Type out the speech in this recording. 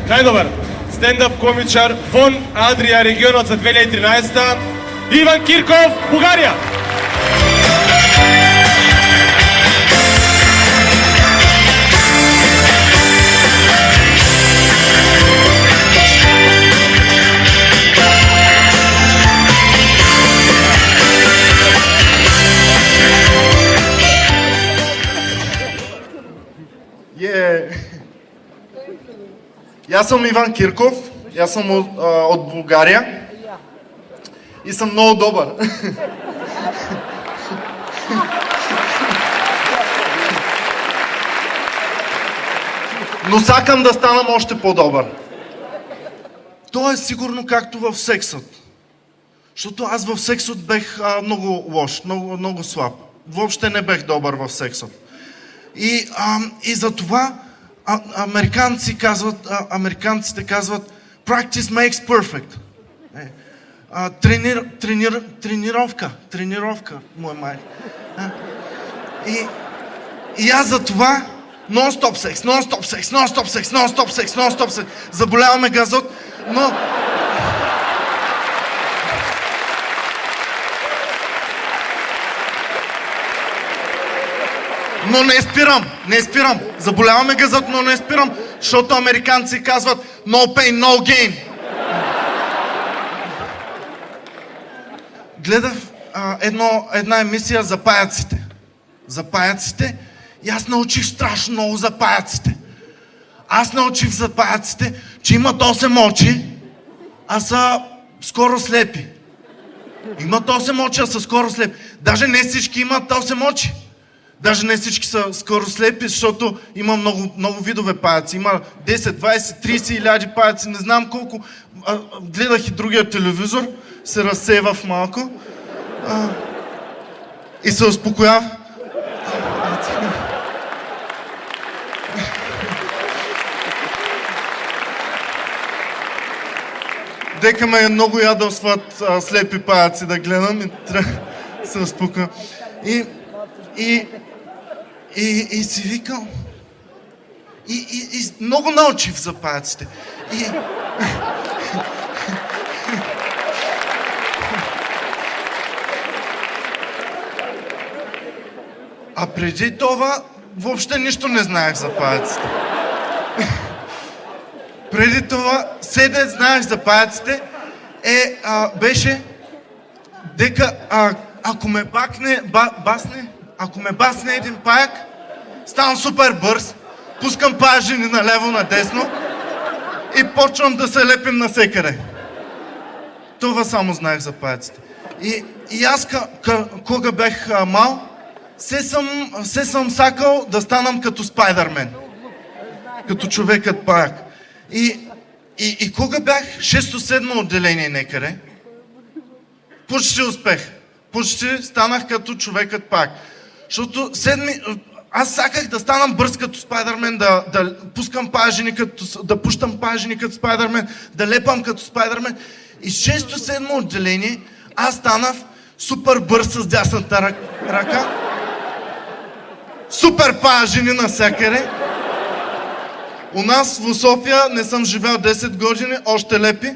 Најдобар стендап комичар вон Адрија регионот за 2013 Иван Кирков, Бугарија. Аз съм Иван Кирков, аз съм от България и съм много добър. Но сакам да станам още по-добър. То е сигурно както в сексът. Защото аз в сексът бех много лош, много слаб. Въобще не бех добър в сексът. И затова американците казват practice makes perfect. Тренировка, мой май. И аз за това нон-стоп секс. Заболяваме газот, но не спирам. Заболяваме газът, но не спирам, защото американци казват no pain, no gain. Гледах една емисия за паяците и аз научих страшно много за паяците. Аз научих за паяците, че имат 8 очи, а са скоро слепи. Имат 8 очи, а са скоро слепи. Даже не всички имат 8 очи. Даже не всички са скоро слепи, защото има много видове паяци. Има 10, 20, 30 хиляди паяци, не знам колко. Гледах и другия телевизор, се разсева в малко и се успокоява. Дека ме много ядосват слепи паяци да гледам и трябва да се успокоя. И си викам. И много научих за паяците. А преди това въобще нищо не знаех за паяците. Преди това седе знаех за паяците беше дека ако ме басне един паяк, ставам супер бърз, пускам паяжини налево, надесно и почвам да се лепим насекъде. Това само знаех за паяците. И аз, кога бех мал, се съм сакал да станам като Спайдърмен. Като човекът паяк. И кога бях 6-7 отделение некъде, почти успех. Почти станах като човекът паяк. Защото аз саках да станам бърз като Спайдърмен, да пускам паяжини да пущам паяжини като Спайдърмен, да лепам като Спайдърмен. И 6-7 отделение аз станах супер бърз с дясната ръка. Супер паяжини навсякъде. У нас в София не съм живял 10 години, още лепи.